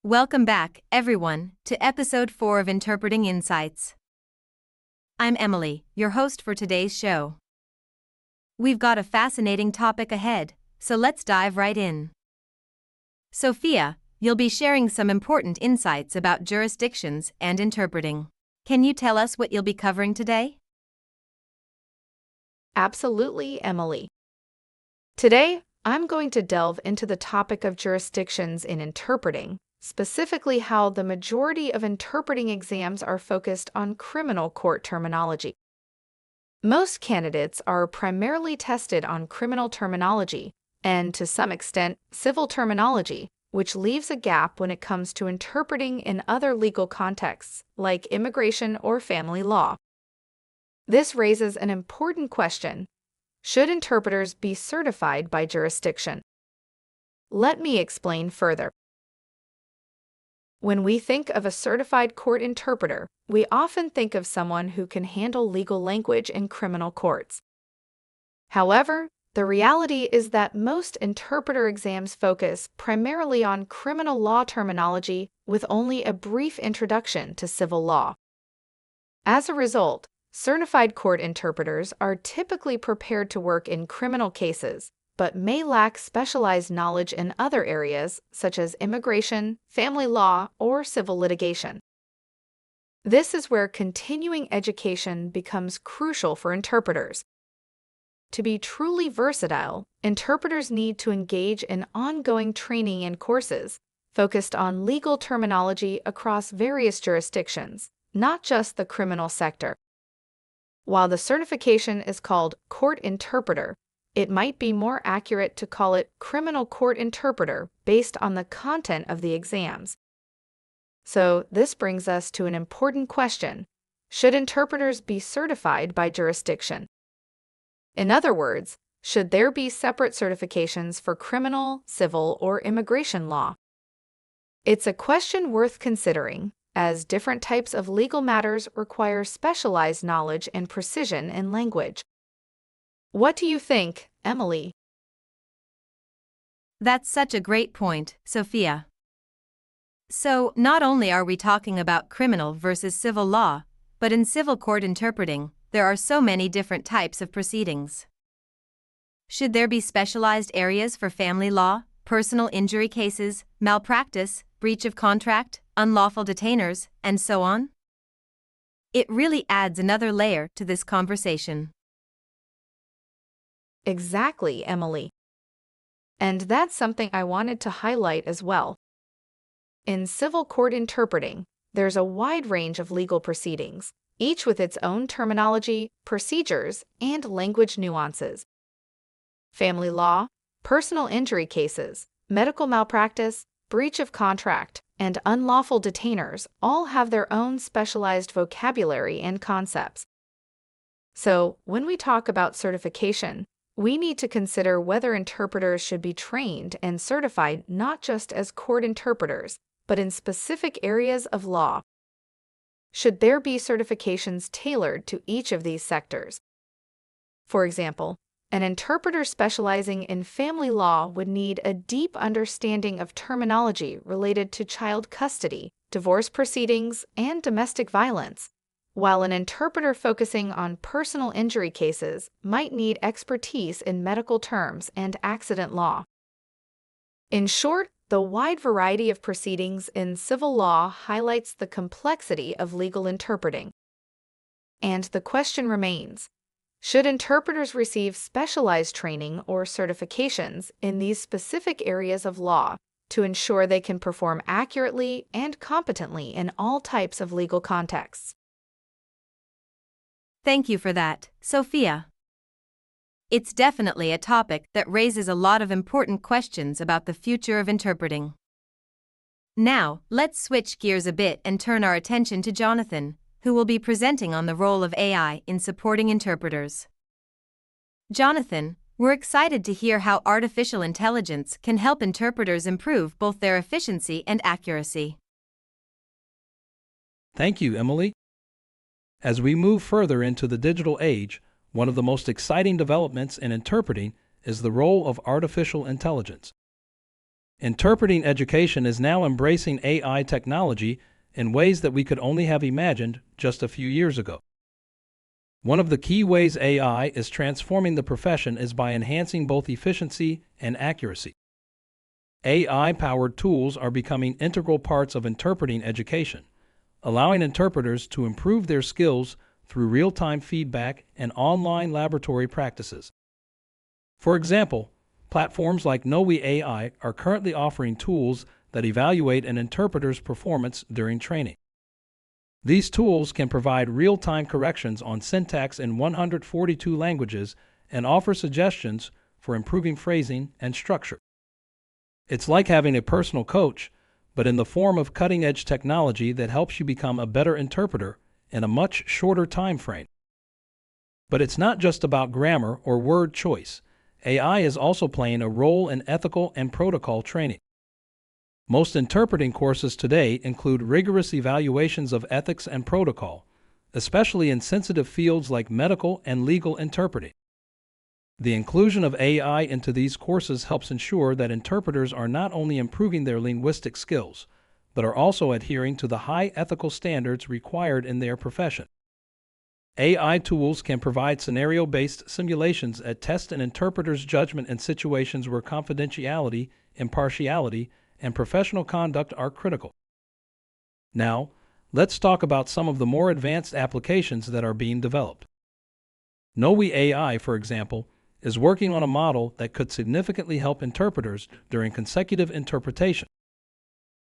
Welcome back, everyone, to episode 4 of Interpreting Insights. I'm Emily, your host for today's show. We've got a fascinating topic ahead, so let's dive right in. Sophia, you'll be sharing some important insights about jurisdictions and interpreting. Can you tell us what you'll be covering today? Absolutely, Emily. Today, I'm going to delve into the topic of jurisdictions in interpreting, specifically how the majority of interpreting exams are focused on criminal court terminology. Most candidates are primarily tested on criminal terminology and, to some extent, civil terminology, which leaves a gap when it comes to interpreting in other legal contexts, like immigration or family law. This raises an important question. Should interpreters be certified by jurisdiction? Let me explain further. When we think of a certified court interpreter, we often think of someone who can handle legal language in criminal courts. However, the reality is that most interpreter exams focus primarily on criminal law terminology with only a brief introduction to civil law. As a result, certified court interpreters are typically prepared to work in criminal cases, but may lack specialized knowledge in other areas such as immigration, family law, or civil litigation. This is where continuing education becomes crucial for interpreters. To be truly versatile, interpreters need to engage in ongoing training and courses focused on legal terminology across various jurisdictions, not just the criminal sector. While the certification is called court interpreter, it might be more accurate to call it criminal court interpreter based on the content of the exams. So, this brings us to an important question. Should interpreters be certified by jurisdiction? In other words, should there be separate certifications for criminal, civil, or immigration law? It's a question worth considering, as different types of legal matters require specialized knowledge and precision in language. What do you think, Emily? That's such a great point, Sophia. So, not only are we talking about criminal versus civil law, but in civil court interpreting, there are so many different types of proceedings. Should there be specialized areas for family law, personal injury cases, malpractice, breach of contract, unlawful detainers, and so on? It really adds another layer to this conversation. Exactly, Emily. And that's something I wanted to highlight as well. In civil court interpreting, there's a wide range of legal proceedings, each with its own terminology, procedures, and language nuances. Family law, personal injury cases, medical malpractice, breach of contract, and unlawful detainers all have their own specialized vocabulary and concepts. So, when we talk about certification, we need to consider whether interpreters should be trained and certified not just as court interpreters, but in specific areas of law. Should there be certifications tailored to each of these sectors? For example, an interpreter specializing in family law would need a deep understanding of terminology related to child custody, divorce proceedings, and domestic violence, while an interpreter focusing on personal injury cases might need expertise in medical terms and accident law. In short, the wide variety of proceedings in civil law highlights the complexity of legal interpreting. And the question remains, should interpreters receive specialized training or certifications in these specific areas of law to ensure they can perform accurately and competently in all types of legal contexts? Thank you for that, Sophia. It's definitely a topic that raises a lot of important questions about the future of interpreting. Now, let's switch gears a bit and turn our attention to Jonathan, who will be presenting on the role of AI in supporting interpreters. Jonathan, we're excited to hear how artificial intelligence can help interpreters improve both their efficiency and accuracy. Thank you, Emily. As we move further into the digital age, one of the most exciting developments in interpreting is the role of artificial intelligence. Interpreting education is now embracing AI technology in ways that we could only have imagined just a few years ago. One of the key ways AI is transforming the profession is by enhancing both efficiency and accuracy. AI-powered tools are becoming integral parts of interpreting education, allowing interpreters to improve their skills through real-time feedback and online laboratory practices. For example, platforms like knowi.ai are currently offering tools that evaluate an interpreter's performance during training. These tools can provide real-time corrections on syntax in 142 languages and offer suggestions for improving phrasing and structure. It's like having a personal coach, but in the form of cutting-edge technology that helps you become a better interpreter in a much shorter time frame. But it's not just about grammar or word choice. AI is also playing a role in ethical and protocol training. Most interpreting courses today include rigorous evaluations of ethics and protocol, especially in sensitive fields like medical and legal interpreting. The inclusion of AI into these courses helps ensure that interpreters are not only improving their linguistic skills, but are also adhering to the high ethical standards required in their profession. AI tools can provide scenario-based simulations that test an interpreter's judgment in situations where confidentiality, impartiality, and professional conduct are critical. Now, let's talk about some of the more advanced applications that are being developed. knowi.ai, for example, is working on a model that could significantly help interpreters during consecutive interpretation.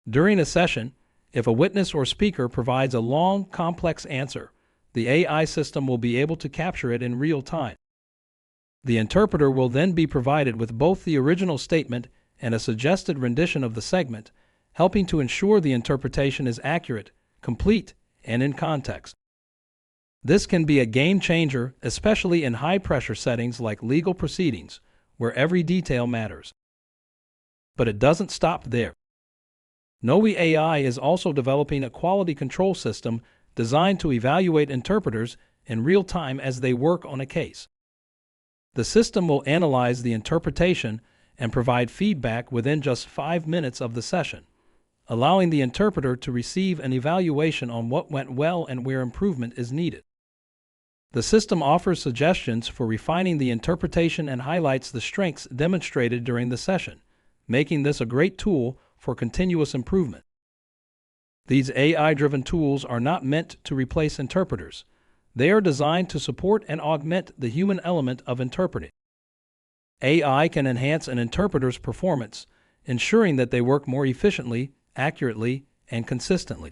During a session, if a witness or speaker provides a long, complex answer, the AI system will be able to capture it in real time. The interpreter will then be provided with both the original statement and a suggested rendition of the segment, helping to ensure the interpretation is accurate, complete, and in context. This can be a game changer, especially in high-pressure settings like legal proceedings, where every detail matters. But it doesn't stop there. knowi.ai is also developing a quality control system designed to evaluate interpreters in real time as they work on a case. The system will analyze the interpretation and provide feedback within just 5 minutes of the session, allowing the interpreter to receive an evaluation on what went well and where improvement is needed. The system offers suggestions for refining the interpretation and highlights the strengths demonstrated during the session, making this a great tool for continuous improvement. These AI-driven tools are not meant to replace interpreters. They are designed to support and augment the human element of interpreting. AI can enhance an interpreter's performance, ensuring that they work more efficiently, accurately, and consistently.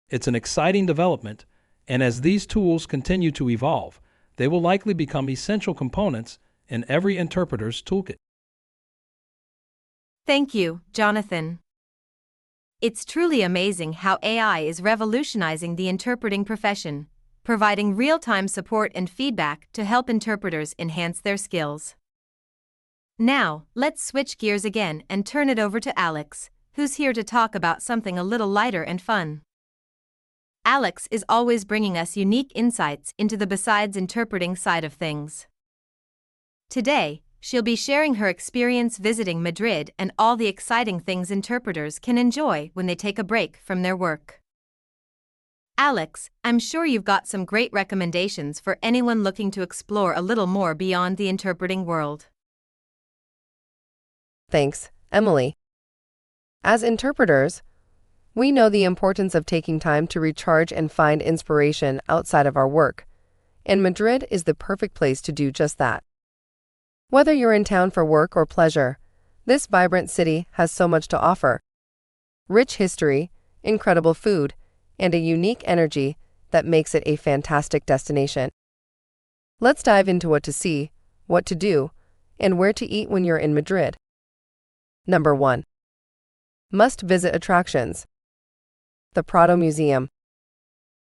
It's an exciting development, and as these tools continue to evolve, they will likely become essential components in every interpreter's toolkit. Thank you, Jonathan. It's truly amazing how AI is revolutionizing the interpreting profession, providing real-time support and feedback to help interpreters enhance their skills. Now, let's switch gears again and turn it over to Alex, who's here to talk about something a little lighter and fun. Alex is always bringing us unique insights into the besides interpreting side of things. Today, she'll be sharing her experience visiting Madrid and all the exciting things interpreters can enjoy when they take a break from their work. Alex, I'm sure you've got some great recommendations for anyone looking to explore a little more beyond the interpreting world. Thanks, Emily. As interpreters, we know the importance of taking time to recharge and find inspiration outside of our work, and Madrid is the perfect place to do just that. Whether you're in town for work or pleasure, this vibrant city has so much to offer. Rich history, incredible food, and a unique energy that makes it a fantastic destination. Let's dive into what to see, what to do, and where to eat when you're in Madrid. Number 1. Must-visit attractions. The Prado Museum.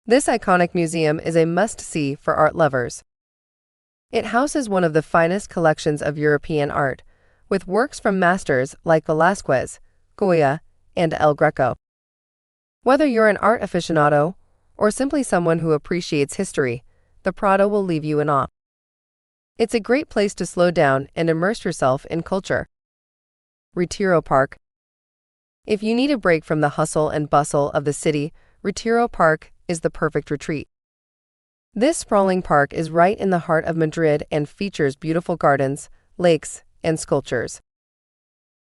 This iconic museum is a must-see for art lovers. It houses one of the finest collections of European art, with works from masters like Velázquez, Goya, and El Greco. Whether you're an art aficionado or simply someone who appreciates history, the Prado will leave you in awe. It's a great place to slow down and immerse yourself in culture. Retiro Park. If you need a break from the hustle and bustle of the city, Retiro Park is the perfect retreat. This sprawling park is right in the heart of Madrid and features beautiful gardens, lakes, and sculptures.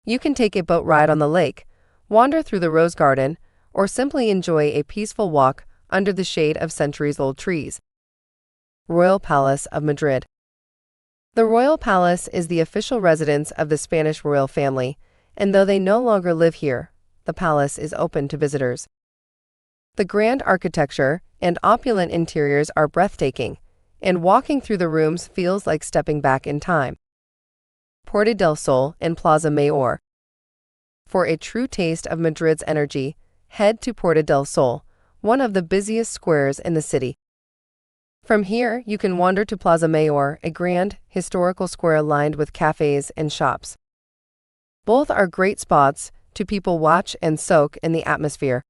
You can take a boat ride on the lake, wander through the rose garden, or simply enjoy a peaceful walk under the shade of centuries-old trees. Royal Palace of Madrid. The Royal Palace is the official residence of the Spanish royal family, and though they no longer live here, the palace is open to visitors. The grand architecture and opulent interiors are breathtaking, and walking through the rooms feels like stepping back in time. Puerta del Sol and Plaza Mayor. For a true taste of Madrid's energy, head to Puerta del Sol, one of the busiest squares in the city. From here, you can wander to Plaza Mayor, a grand, historical square lined with cafes and shops. Both are great spots to people watch and soak in the atmosphere.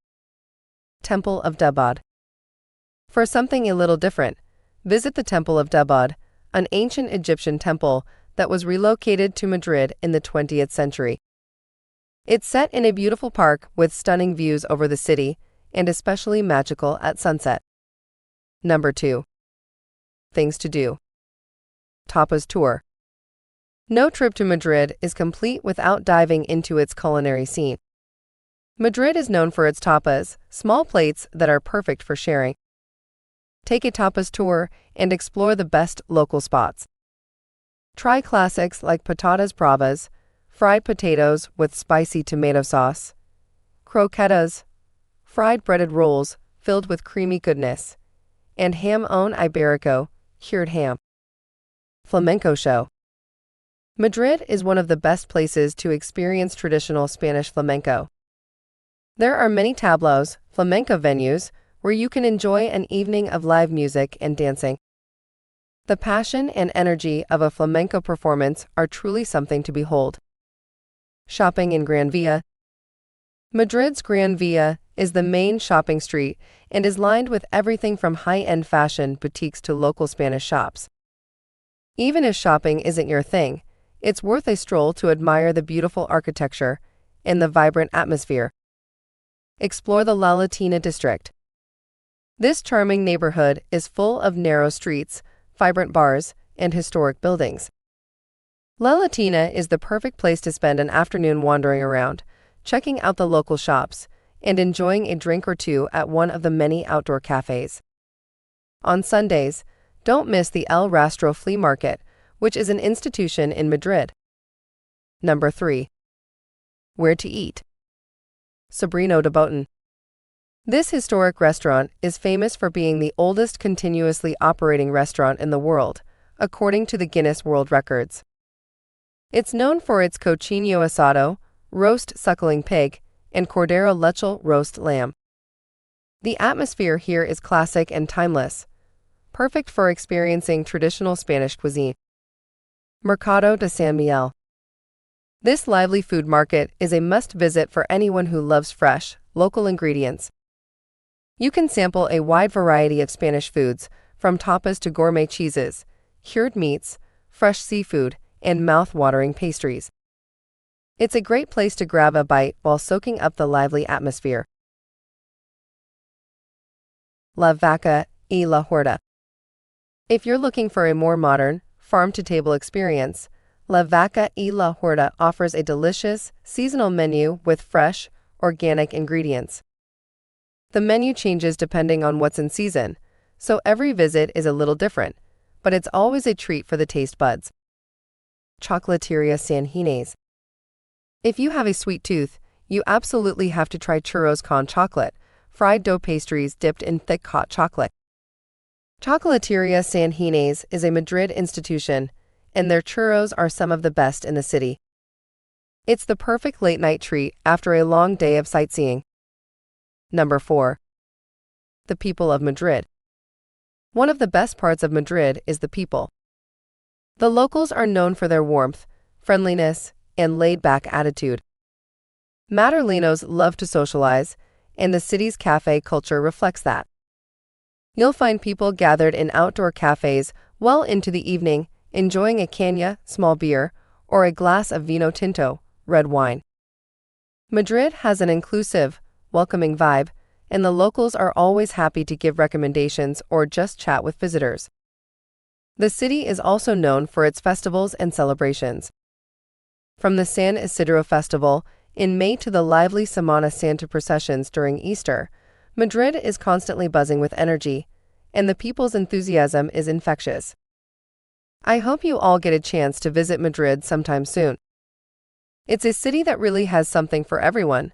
Temple of Debod. For something a little different, visit the Temple of Debod, an ancient Egyptian temple that was relocated to Madrid in the 20th century. It's set in a beautiful park with stunning views over the city and especially magical at sunset. Number 2. Things to do. Tapas tour. No trip to Madrid is complete without diving into its culinary scene. Madrid is known for its tapas, small plates that are perfect for sharing. Take a tapas tour and explore the best local spots. Try classics like patatas bravas, fried potatoes with spicy tomato sauce, croquetas, fried breaded rolls filled with creamy goodness, and jamón ibérico, cured ham. Flamenco show. Madrid is one of the best places to experience traditional Spanish flamenco. There are many tableaus, flamenco venues, where you can enjoy an evening of live music and dancing. The passion and energy of a flamenco performance are truly something to behold. Shopping in Gran Via. Madrid's Gran Via is the main shopping street and is lined with everything from high-end fashion boutiques to local Spanish shops. Even if shopping isn't your thing, it's worth a stroll to admire the beautiful architecture and the vibrant atmosphere. Explore the La Latina district. This charming neighborhood is full of narrow streets, vibrant bars, and historic buildings. La Latina is the perfect place to spend an afternoon wandering around, checking out the local shops, and enjoying a drink or two at one of the many outdoor cafes. On Sundays, don't miss the El Rastro Flea Market, which is an institution in Madrid. Number 3. Where to eat. Sobrino de Botin. This historic restaurant is famous for being the oldest continuously operating restaurant in the world, according to the Guinness World Records. It's known for its cochino asado, roast suckling pig, and cordero lechal roast lamb. The atmosphere here is classic and timeless, perfect for experiencing traditional Spanish cuisine. Mercado de San Miguel. This lively food market is a must-visit for anyone who loves fresh, local ingredients. You can sample a wide variety of Spanish foods, from tapas to gourmet cheeses, cured meats, fresh seafood, and mouth-watering pastries. It's a great place to grab a bite while soaking up the lively atmosphere. La Vaca y la Huerta. If you're looking for a more modern, farm-to-table experience, La Vaca y la Huerta offers a delicious, seasonal menu with fresh, organic ingredients. The menu changes depending on what's in season, so every visit is a little different, but it's always a treat for the taste buds. Chocolateria San Ginés. If you have a sweet tooth, you absolutely have to try churros con chocolate, fried dough pastries dipped in thick hot chocolate. Chocolateria San Ginés is a Madrid institution, and their churros are some of the best in the city. It's the perfect late-night treat after a long day of sightseeing. Number 4. The people of Madrid. One of the best parts of Madrid is the people. The locals are known for their warmth, friendliness, and laid-back attitude. Madrileños love to socialize, and the city's cafe culture reflects that. You'll find people gathered in outdoor cafes well into the evening, enjoying a caña, small beer, or a glass of vino tinto, red wine. Madrid has an inclusive, welcoming vibe, and the locals are always happy to give recommendations or just chat with visitors. The city is also known for its festivals and celebrations. From the San Isidro Festival in May to the lively Semana Santa processions during Easter, Madrid is constantly buzzing with energy, and the people's enthusiasm is infectious. I hope you all get a chance to visit Madrid sometime soon. It's a city that really has something for everyone,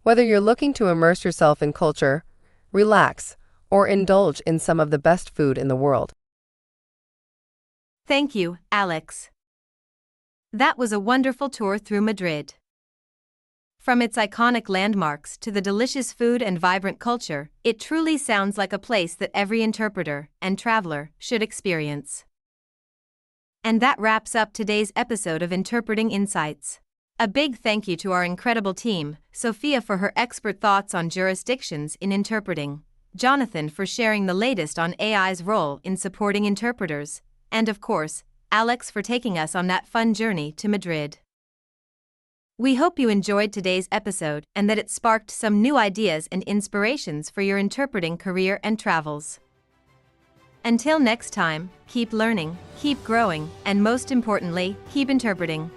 whether you're looking to immerse yourself in culture, relax, or indulge in some of the best food in the world. Thank you, Alex. That was a wonderful tour through Madrid. From its iconic landmarks to the delicious food and vibrant culture, it truly sounds like a place that every interpreter and traveler should experience. And that wraps up today's episode of Interpreting Insights. A big thank you to our incredible team, Sophia for her expert thoughts on jurisdictions in interpreting, Jonathan for sharing the latest on AI's role in supporting interpreters, and of course, Alex for taking us on that fun journey to Madrid. We hope you enjoyed today's episode and that it sparked some new ideas and inspirations for your interpreting career and travels. Until next time, keep learning, keep growing, and most importantly, keep interpreting.